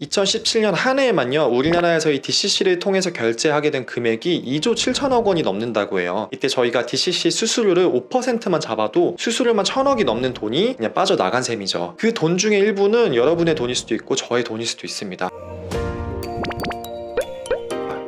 2017년 한 해에만요, 우리나라에서 이 DCC를 통해서 결제하게 된 금액이 2조 7천억 원이 넘는다고 해요. 이때 저희가 DCC 수수료를 5%만 잡아도 수수료만 1,000억이 넘는 돈이 그냥 빠져나간 셈이죠. 그 돈 중에 일부는 여러분의 돈일 수도 있고 저의 돈일 수도 있습니다.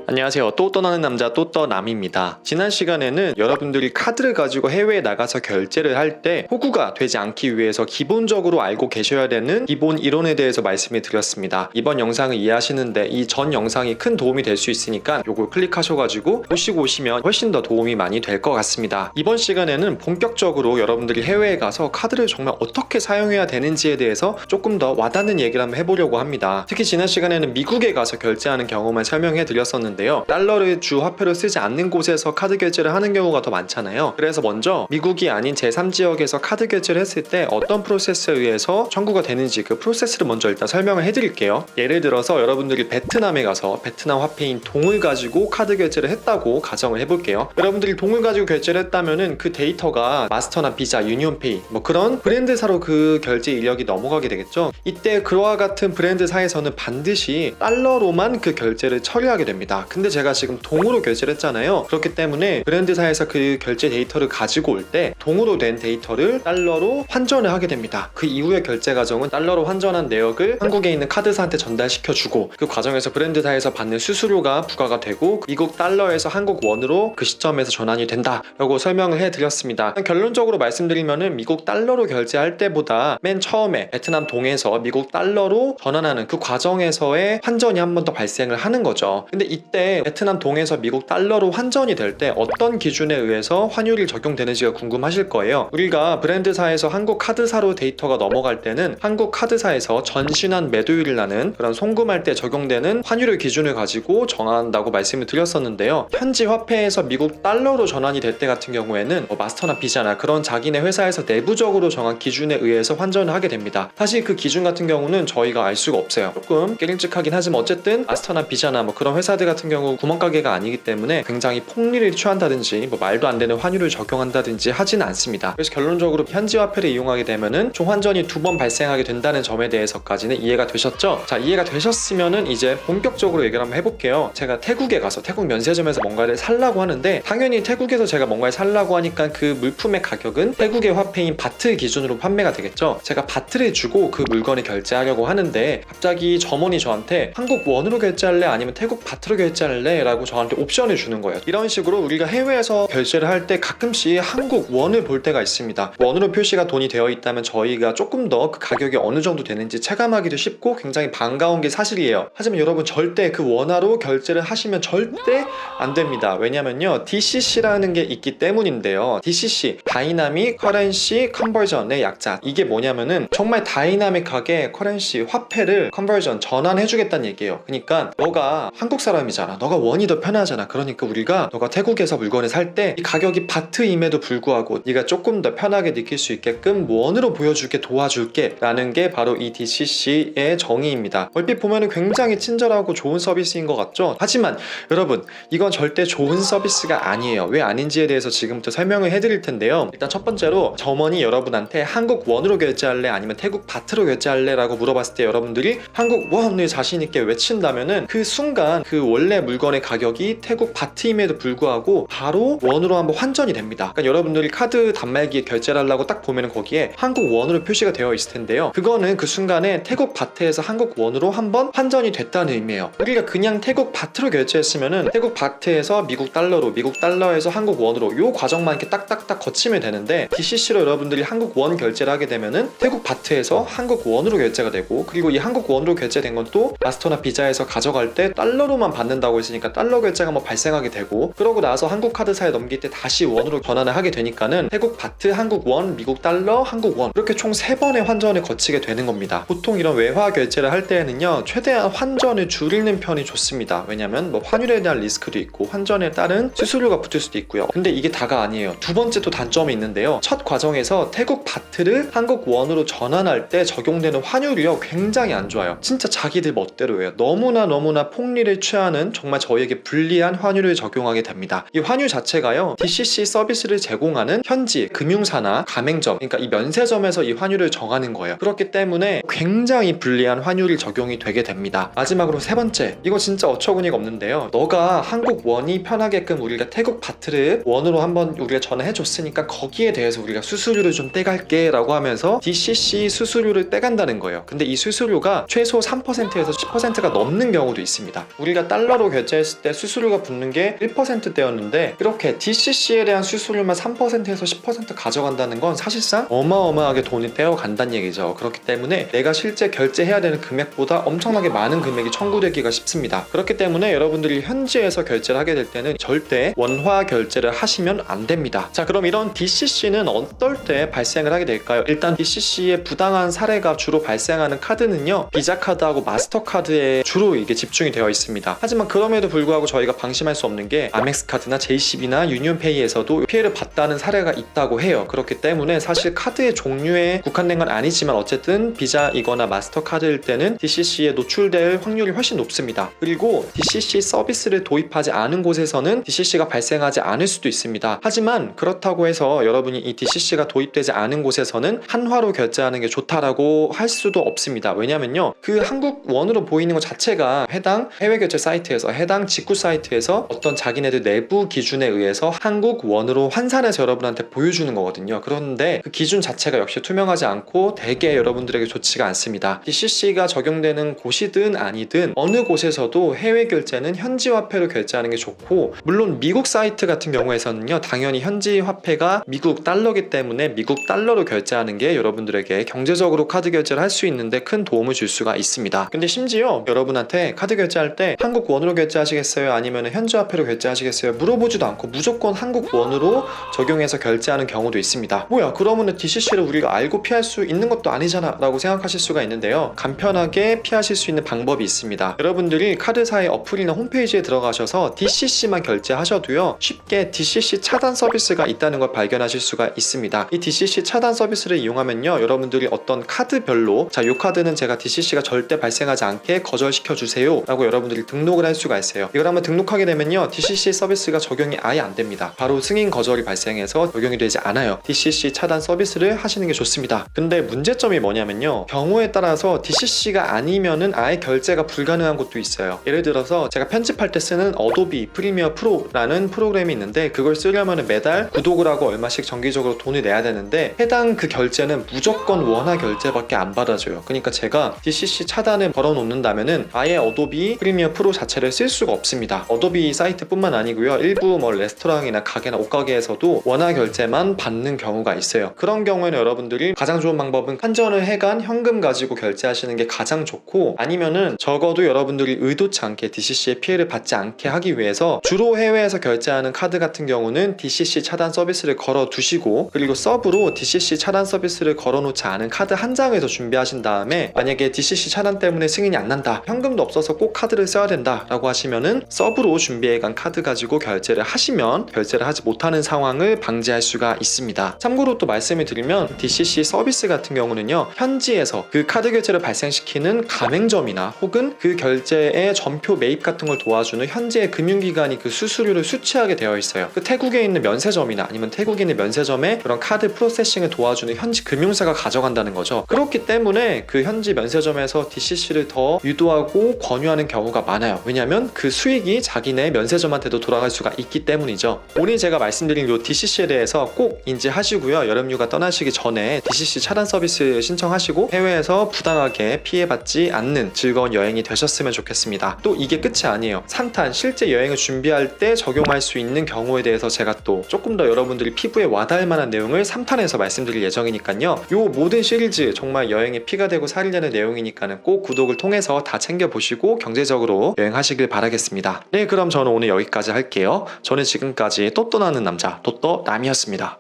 안녕하세요. 또 떠나는 남자 또 떠남입니다. 지난 시간에는 여러분들이 카드를 가지고 해외에 나가서 결제를 할 때 호구가 되지 않기 위해서 기본적으로 알고 계셔야 되는 기본 이론에 대해서 말씀을 드렸습니다. 이번 영상을 이해하시는데 이 전 영상이 큰 도움이 될 수 있으니까 요걸 클릭하셔가지고 보시고 오시면 훨씬 더 도움이 많이 될 것 같습니다. 이번 시간에는 본격적으로 여러분들이 해외에 가서 카드를 정말 어떻게 사용해야 되는지에 대해서 조금 더 와닿는 얘기를 한번 해보려고 합니다. 특히 지난 시간에는 미국에 가서 결제하는 경험을 설명해 드렸었는데 달러를 주 화폐로 쓰지 않는 곳에서 카드 결제를 하는 경우가 더 많잖아요. 그래서 먼저 미국이 아닌 제3지역에서 카드 결제를 했을 때 어떤 프로세스에 의해서 청구가 되는지 그 프로세스를 먼저 일단 설명을 해드릴게요. 예를 들어서 여러분들이 베트남에 가서 베트남 화폐인 동을 가지고 카드 결제를 했다고 가정을 해볼게요. 여러분들이 동을 가지고 결제를 했다면은 그 데이터가 마스터나 비자, 유니온페이 뭐 그런 브랜드사로 그 결제 이력이 넘어가게 되겠죠. 이때 그와 같은 브랜드사에서는 반드시 달러로만 그 결제를 처리하게 됩니다. 근데 제가 지금 동으로 결제를 했잖아요. 그렇기 때문에 브랜드사에서 그 결제 데이터를 가지고 올 때 동으로 된 데이터를 달러로 환전을 하게 됩니다. 그 이후의 결제 과정은 달러로 환전한 내역을 한국에 있는 카드사한테 전달시켜주고 그 과정에서 브랜드사에서 받는 수수료가 부과가 되고 미국 달러에서 한국 원으로 그 시점에서 전환이 된다라고 설명을 해드렸습니다. 결론적으로 말씀드리면은 미국 달러로 결제할 때보다 맨 처음에 베트남 동에서 미국 달러로 전환하는 그 과정에서의 환전이 한 번 더 발생을 하는 거죠. 근데 이때 베트남 동에서 미국 달러로 환전이 될 때 어떤 기준에 의해서 환율이 적용되는지가 궁금하실 거예요. 우리가 브랜드사에서 한국 카드사로 데이터가 넘어갈 때는 한국 카드사에서 전신한 매도율이라는 그런 송금할 때 적용되는 환율의 기준을 가지고 정한다고 말씀을 드렸었는데요. 현지 화폐에서 미국 달러로 전환이 될 때 같은 경우에는 마스터나 비자나 그런 자기네 회사에서 내부적으로 정한 기준에 의해서 환전을 하게 됩니다. 사실 그 기준 같은 경우는 저희가 알 수가 없어요. 조금 깨림직하긴 하지만 어쨌든 마스터나 비자나 뭐 그런 회사들 같은 경우 구멍가게가 아니기 때문에 굉장히 폭리를 취한다든지 뭐 말도 안 되는 환율을 적용한다든지 하지는 않습니다. 그래서 결론적으로 현지 화폐를 이용하게 되면은 총 환전이 2번 발생하게 된다는 점에 대해서까지는 이해가 되셨죠? 자, 이해가 되셨으면은 이제 본격적으로 얘기를 한번 해볼게요. 제가 태국에 가서 태국 면세점에서 뭔가를 살라고 하는데 당연히 태국에서 제가 뭔가를 살라고 하니까 그 물품의 가격은 태국의 화폐인 바트 기준으로 판매가 되겠죠. 제가 바트를 주고 그 물건을 결제하려고 하는데 갑자기 점원이 저한테 한국 원으로 결제할래? 아니면 태국 바트로 결제할래? 라고 저한테 옵션을 주는 거예요. 이런 식으로 우리가 해외에서 결제를 할 때 가끔씩 한국 원을 볼 때가 있습니다. 원으로 표시가 돈이 되어 있다면 저희가 조금 더 그 가격이 어느 정도 되는지 체감하기도 쉽고 굉장히 반가운 게 사실이에요. 하지만 여러분 절대 그 원화로 결제를 하시면 절대 안 됩니다. 왜냐면요, DCC라는 게 있기 때문인데요. DCC, 다이나믹 커런시 컨버전의 약자. 이게 뭐냐면은 정말 다이나믹하게 커런시, 화폐를 컨버전, 전환해주겠다는 얘기예요. 그러니까 너가 한국 사람이잖아. 너가 원이 더 편하잖아. 그러니까 우리가 너가 태국에서 물건을 살 때 이 가격이 바트임에도 불구하고 네가 조금 더 편하게 느낄 수 있게끔 원으로 보여줄게, 도와줄게 라는 게 바로 이 DCC의 정의입니다. 얼핏 보면은 굉장히 친절하고 좋은 서비스인 것 같죠? 하지만 여러분, 이건 절대 좋은 서비스가 아니에요. 왜 아닌지에 대해서 지금부터 설명을 해드릴 텐데요. 일단 첫 번째로 점원이 여러분한테 한국 원으로 결제할래? 아니면 태국 바트로 결제할래? 라고 물어봤을 때 여러분들이 한국 원을 자신있게 외친다면은 그 순간 그 원래 물건의 가격이 태국 바트임에도 불구하고 바로 원으로 한번 환전이 됩니다. 그러니까 여러분들이 카드 단말기에 결제를 하려고 딱 보면은 거기에 한국 원으로 표시가 되어 있을 텐데요. 그거는 그 순간에 태국 바트에서 한국 원으로 한번 환전이 됐다는 의미예요. 우리가 그냥 태국 바트로 결제했으면은 태국 바트에서 미국 달러로, 미국 달러에서 한국 원으로 요 과정만 이렇게 딱딱딱 거치면 되는데 DCC로 여러분들이 한국 원 결제를 하게 되면은 태국 바트에서 한국 원으로 결제가 되고, 그리고 이 한국 원으로 결제된 건 또 마스터나 비자에서 가져갈 때 달러로만 받는다고 했으니까 달러 결제가 뭐 발생하게 되고, 그러고 나서 한국 카드사에 넘길 때 다시 원으로 전환을 하게 되니까는 태국 바트, 한국 원, 미국 달러, 한국 원 이렇게 총 3번의 환전을 거치게 되는 겁니다. 보통 이런 외화 결제를 할 때에는요, 최대한 환전을 줄이는 편이 좋습니다. 왜냐면 뭐 환율에 대한 리스크도 있고 환전에 따른 수수료가 붙을 수도 있고요. 근데 이게 다가 아니에요. 두 번째 또 단점이 있는데요. 첫 과정에서 태국 바트를 한국 원으로 전환할 때 적용되는 환율이요, 굉장히 안 좋아요. 진짜 자기들 멋대로 해요. 너무나 폭리를 취하는 하는 정말 저희에게 불리한 환율을 적용하게 됩니다. 이 환율 자체가요, DCC 서비스를 제공하는 현지 금융사나 가맹점, 그러니까 이 면세점에서 이 환율을 정하는 거예요. 그렇기 때문에 굉장히 불리한 환율이 적용이 되게 됩니다. 마지막으로 세 번째, 이거 진짜 어처구니가 없는데요. 너가 한국 원이 편하게끔 우리가 태국 바트를 원으로 한번 우리가 전화해줬으니까 거기에 대해서 우리가 수수료를 좀 떼갈게 라고 하면서 DCC 수수료를 떼간다는 거예요. 근데 이 수수료가 최소 3%에서 10%가 넘는 경우도 있습니다. 우리가 달러로 결제했을 때 수수료가 붙는 게 1%대였는데 이렇게 DCC에 대한 수수료만 3%에서 10% 가져간다는 건 사실상 어마어마하게 돈이 떼어간다는 얘기죠. 그렇기 때문에 내가 실제 결제해야 되는 금액보다 엄청나게 많은 금액이 청구되기가 쉽습니다. 그렇기 때문에 여러분들이 현지에서 결제를 하게 될 때는 절대 원화 결제를 하시면 안 됩니다. 자, 그럼 이런 DCC는 어떨 때 발생을 하게 될까요? 일단 DCC의 부당한 사례가 주로 발생하는 카드는요, 비자 카드하고 마스터카드에 주로 이게 집중이 되어 있습니다. 하지만 그럼에도 불구하고 저희가 방심할 수 없는 게 아멕스 카드나 JCB나 유니온페이에서도 피해를 봤다는 사례가 있다고 해요. 그렇기 때문에 사실 카드의 종류에 국한된 건 아니지만 어쨌든 비자이거나 마스터카드일 때는 DCC에 노출될 확률이 훨씬 높습니다. 그리고 DCC 서비스를 도입하지 않은 곳에서는 DCC가 발생하지 않을 수도 있습니다. 하지만 그렇다고 해서 여러분이 이 DCC가 도입되지 않은 곳에서는 한화로 결제하는 게 좋다라고 할 수도 없습니다. 왜냐면요, 그 한국 원으로 보이는 것 자체가 해당 해외 결제 사이트에서, 해당 직구 사이트에서 어떤 자기네들 내부 기준에 의해서 한국 원으로 환산해서 여러분한테 보여주는 거거든요. 그런데 그 기준 자체가 역시 투명하지 않고 되게 여러분들에게 좋지가 않습니다. DCC가 적용되는 곳이든 아니든 어느 곳에서도 해외 결제는 현지 화폐로 결제하는 게 좋고, 물론 미국 사이트 같은 경우에서는요, 당연히 현지 화폐가 미국 달러기 때문에 미국 달러로 결제하는 게 여러분들에게 경제적으로 카드 결제를 할 수 있는데 큰 도움을 줄 수가 있습니다. 근데 심지어 여러분한테 카드 결제할 때 한국 원으로 결제하시겠어요? 아니면 현지 화폐로 결제하시겠어요? 물어보지도 않고 무조건 한국 원으로 적용해서 결제하는 경우도 있습니다. 뭐야, 그러면은 DCC를 우리가 알고 피할 수 있는 것도 아니잖아 라고 생각하실 수가 있는데요, 간편하게 피하실 수 있는 방법이 있습니다. 여러분들이 카드사의 어플이나 홈페이지에 들어가셔서 DCC만 결제하셔도요, 쉽게 DCC 차단 서비스가 있다는 걸 발견하실 수가 있습니다. 이 DCC 차단 서비스를 이용하면요, 여러분들이 어떤 카드별로, 자, 이 카드는 제가 DCC가 절대 발생하지 않게 거절시켜 주세요 라고 여러분들이 등록을 할 수가 있어요. 이걸 한번 등록하게 되면요, DCC 서비스가 적용이 아예 안 됩니다. 바로 승인 거절이 발생해서 적용이 되지 않아요. DCC 차단 서비스를 하시는 게 좋습니다. 근데 문제점이 뭐냐면요, 경우에 따라서 DCC가 아니면은 아예 결제가 불가능한 곳도 있어요. 예를 들어서 제가 편집할 때 쓰는 어도비 프리미어 프로라는 프로그램이 있는데, 그걸 쓰려면 매달 구독을 하고 얼마씩 정기적으로 돈을 내야 되는데 해당 그 결제는 무조건 원화 결제밖에 안 받아줘요. 그러니까 제가 DCC 차단을 걸어 놓는다면은 아예 어도비 프리미어 프로 자체를 쓸 수가 없습니다. 어도비 사이트뿐만 아니고요, 일부 뭐 레스토랑이나 가게나 옷가게에서도 원화 결제만 받는 경우가 있어요. 그런 경우에는 여러분들이 가장 좋은 방법은 환전을 해간 현금 가지고 결제하시는 게 가장 좋고, 아니면은 적어도 여러분들이 의도치 않게 DCC의 피해를 받지 않게 하기 위해서 주로 해외에서 결제하는 카드 같은 경우는 DCC 차단 서비스를 걸어 두시고, 그리고 서브로 DCC 차단 서비스를 걸어 놓지 않은 카드 한 장을 더 준비하신 다음에, 만약에 DCC 차단 때문에 승인이 안 난다, 현금도 없어서 꼭 카드를 써야 된다 라고 하시면은 서브로 준비해간 카드 가지고 결제를 하시면 결제를 하지 못하는 상황을 방지할 수가 있습니다. 참고로 또 말씀을 드리면 DCC 서비스 같은 경우는요, 현지에서 그 카드 결제를 발생시키는 가맹점이나 혹은 그 결제의 전표 매입 같은 걸 도와주는 현지의 금융기관이 그 수수료를 수취하게 되어 있어요. 그 태국에 있는 면세점이나 아니면 태국에 있는 면세점에 그런 카드 프로세싱을 도와주는 현지 금융사가 가져간다는 거죠. 그렇기 때문에 그 현지 면세점에서 DCC를 더 유도하고 권유하는 경우가 많아요. 왜냐면 그 수익이 자기네 면세점한테도 돌아갈 수가 있기 때문이죠. 오늘 제가 말씀드린 이 DCC에 대해서 꼭 인지하시고요, 여름휴가 떠나시기 전에 DCC 차단 서비스 신청하시고 해외에서 부당하게 피해받지 않는 즐거운 여행이 되셨으면 좋겠습니다. 또 이게 끝이 아니에요. 상탄 실제 여행을 준비할 때 적용할 수 있는 경우에 대해서 제가 또 조금 더 여러분들이 피부에 와닿을 만한 내용을 3탄에서 말씀드릴 예정이니까요, 요 모든 시리즈 정말 여행에 피가 되고 살이 되는 내용이니까는 꼭 구독을 통해서 다 챙겨보시고 경제적으로 여행하시길 바라겠습니다. 네, 그럼 저는 오늘 여기까지 할게요. 저는 지금까지 또또나는 남자 또또남이었습니다.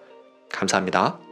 감사합니다.